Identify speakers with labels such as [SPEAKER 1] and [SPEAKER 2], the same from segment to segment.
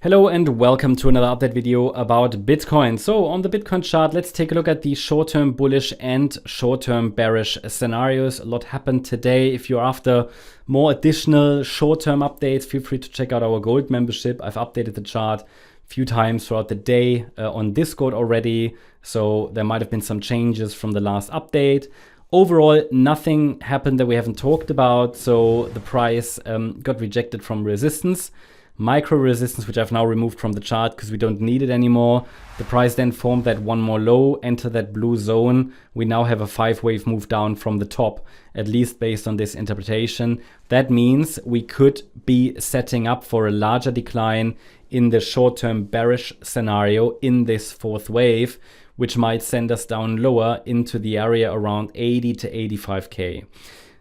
[SPEAKER 1] Hello and welcome to another update video about Bitcoin. So on the Bitcoin chart, let's take a look at the short-term bullish and short-term bearish scenarios. A lot happened today. If you're after more additional short-term updates, feel free to check out our gold membership. I've updated the chart a few times throughout the day on Discord already. So there might have been some changes from the last update. Overall, nothing happened that we haven't talked about. So the price got rejected from resistance. Micro resistance, which I've now removed from the chart because we don't need it anymore. The price then formed that one more low, entered that blue zone. We now have a 5-wave move down from the top, at least based on this interpretation. That means we could be setting up for a larger decline in the short-term bearish scenario in this fourth wave, which might send us down lower into the area around 80 to 85K.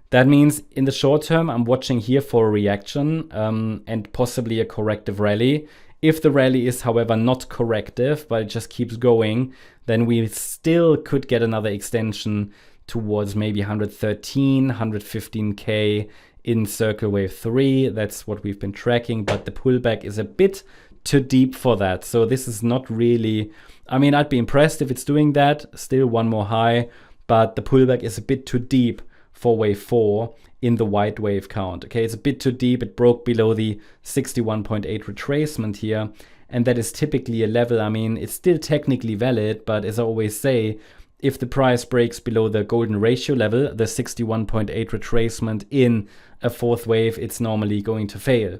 [SPEAKER 1] That means in the short term, I'm watching here for a reaction and possibly a corrective rally. If the rally is, however, not corrective, but it just keeps going, then we still could get another extension towards maybe 113, 115K in circle wave 3. That's what we've been tracking, but the pullback is a bit too deep for that. So this is not really, I mean, I'd be impressed if it's doing that. Still one more high, but the pullback is a bit too deep for wave 4 in the white wave count. Okay, it's a bit too deep. It broke below the 61.8 retracement here, and that is typically a level. I mean, it's still technically valid, but as I always say, if the price breaks below the golden ratio level, the 61.8 retracement in a fourth wave, it's normally going to fail,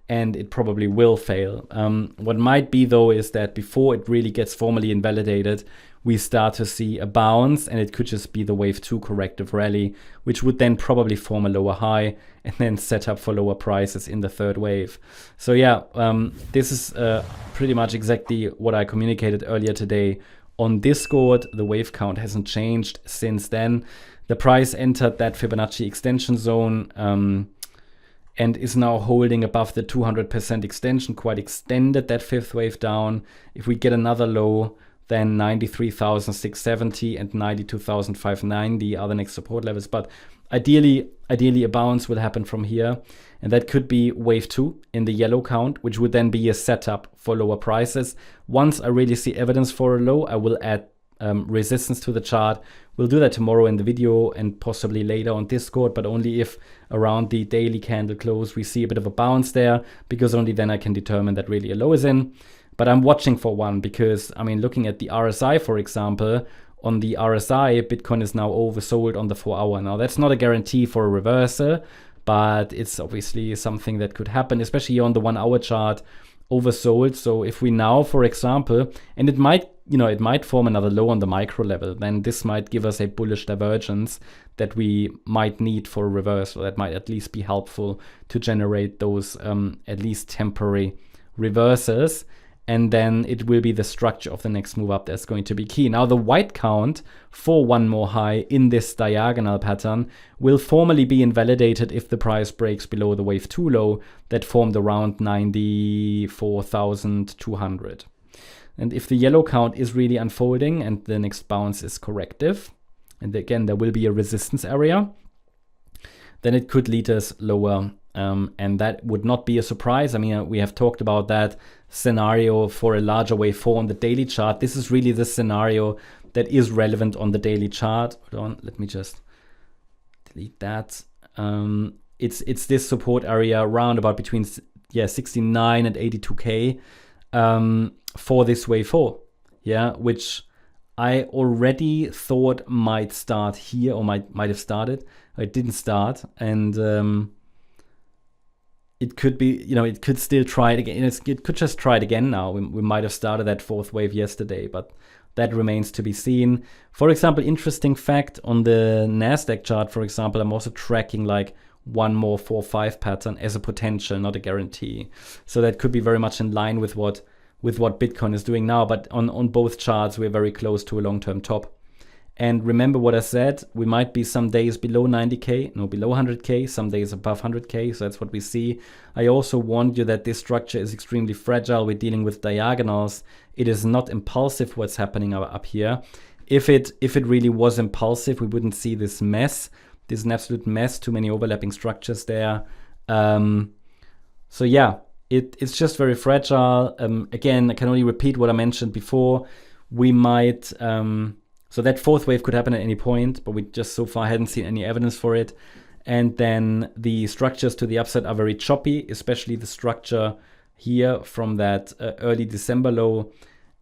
[SPEAKER 1] and it probably will fail. What might be though is that before it really gets formally invalidated, we start to see a bounce, and it could just be the wave 2 corrective rally, which would then probably form a lower high and then set up for lower prices in the third wave. So yeah, this is pretty much exactly what I communicated earlier today on Discord. The wave count hasn't changed since then. The price entered that Fibonacci extension zone and is now holding above the 200% extension, quite extended that fifth wave down. If we get another low, then 93,670 and 92,590 are the next support levels. But ideally a bounce will happen from here, and that could be wave 2 in the yellow count, which would then be a setup for lower prices. Once I really see evidence for a low, I will add resistance to the chart. We'll do that tomorrow in the video and possibly later on Discord, but only if around the daily candle close we see a bit of a bounce there, because only then I can determine that really a low is in. But I'm watching for one because, I mean, looking at the RSI, for example, on the RSI, Bitcoin is now oversold on the 4-hour. Now, that's not a guarantee for a reversal, but it's obviously something that could happen, especially on the 1-hour chart, oversold. So if we now, for example, and it might, it might form another low on the micro level, then this might give us a bullish divergence that we might need for a reversal. That might at least be helpful to generate those at least temporary reversals. And then it will be the structure of the next move up that's going to be key. Now, the white count for one more high in this diagonal pattern will formally be invalidated if the price breaks below the wave 2 low that formed around 94,200. And if the yellow count is really unfolding and the next bounce is corrective, and again, there will be a resistance area, then it could lead us lower. And that would not be a surprise. I mean, we have talked about that scenario for a larger wave 4 on the daily chart. This is really the scenario that is relevant on the daily chart. Hold on, let me just delete that. It's this support area around about between 69 and 82K for this wave 4, which I already thought might start here, or might have started. It didn't start, and it could be, it could still try it again. It could just try it again now. We might have started that fourth wave yesterday, but that remains to be seen. For example, interesting fact on the NASDAQ chart, for example, I'm also tracking like one more 4-5 pattern as a potential, not a guarantee. So that could be very much in line with what Bitcoin is doing now. But on both charts, we're very close to a long-term top. And remember what I said, we might be some days below 90K, below 100K, some days above 100K, so that's what we see. I also warned you that this structure is extremely fragile. We're dealing with diagonals. It is not impulsive what's happening up here. If it really was impulsive, we wouldn't see this mess. This is an absolute mess, too many overlapping structures there. So yeah, it's just very fragile. Again, I can only repeat what I mentioned before. We might, so that fourth wave could happen at any point, but we just so far hadn't seen any evidence for it. And then the structures to the upside are very choppy, especially the structure here from that early December low,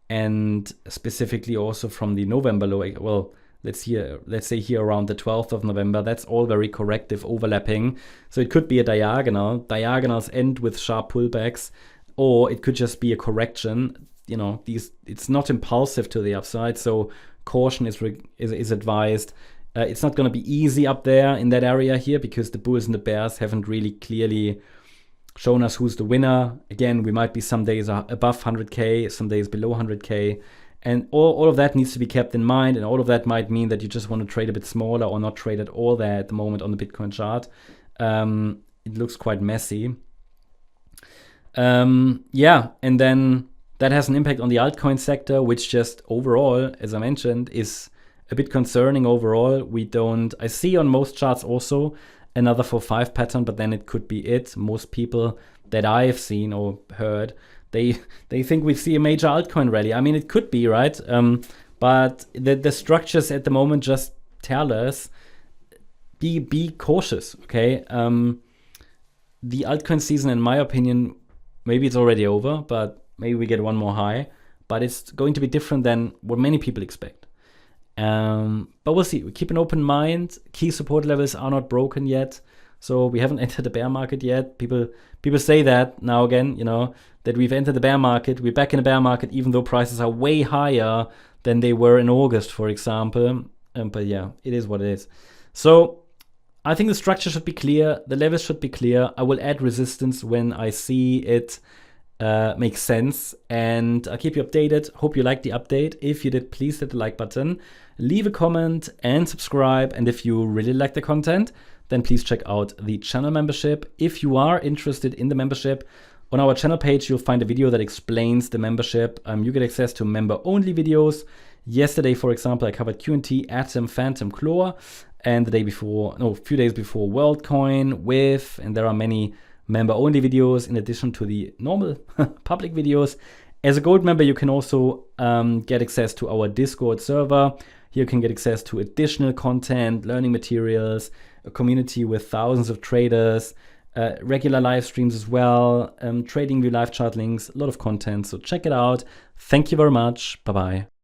[SPEAKER 1] and specifically also from the November low. Well, let's say here around the 12th of November. That's all very corrective, overlapping. So it could be a diagonal. Diagonals end with sharp pullbacks, or it could just be a correction. You know, it's not impulsive to the upside, so caution is advised. It's not going to be easy up there in that area here, because the bulls and the bears haven't really clearly shown us who's the winner. Again, we might be some days above 100K, some days below 100K. And all of that needs to be kept in mind. And all of that might mean that you just want to trade a bit smaller or not trade at all there at the moment on the Bitcoin chart. It looks quite messy. Yeah, and then that has an impact on the altcoin sector, which just overall, as I mentioned, is a bit concerning overall. I see on most charts also another 4-5 pattern, but then it could be it. Most people that I've seen or heard, they think we see a major altcoin rally. I mean, it could be, right? But the structures at the moment just tell us be cautious, okay? The altcoin season, in my opinion, maybe it's already over, but maybe we get one more high. But it's going to be different than what many people expect. But we'll see. We keep an open mind. Key support levels are not broken yet, so we haven't entered the bear market yet. People say that now again, you know, that we've entered the bear market. We're back in the bear market, even though prices are way higher than they were in August, for example. But yeah, it is what it is. So I think the structure should be clear. The levels should be clear. I will add resistance when I see it makes sense, and I'll keep you updated. Hope you liked the update. If you did, please hit the like button, leave a comment and subscribe. And if you really like the content, then please check out the channel membership. If you are interested in the membership, on our channel page, you'll find a video that explains the membership. You get access to member-only videos. Yesterday, for example, I covered QNT, Atom, Phantom, Chlor, and a few days before WorldCoin, WIF, and there are many member-only videos in addition to the normal public videos. As a gold member, you can also get access to our Discord server. Here you can get access to additional content, learning materials, a community with thousands of traders, regular live streams as well, Tradingview live chart links, a lot of content. So check it out. Thank you very much. Bye-bye.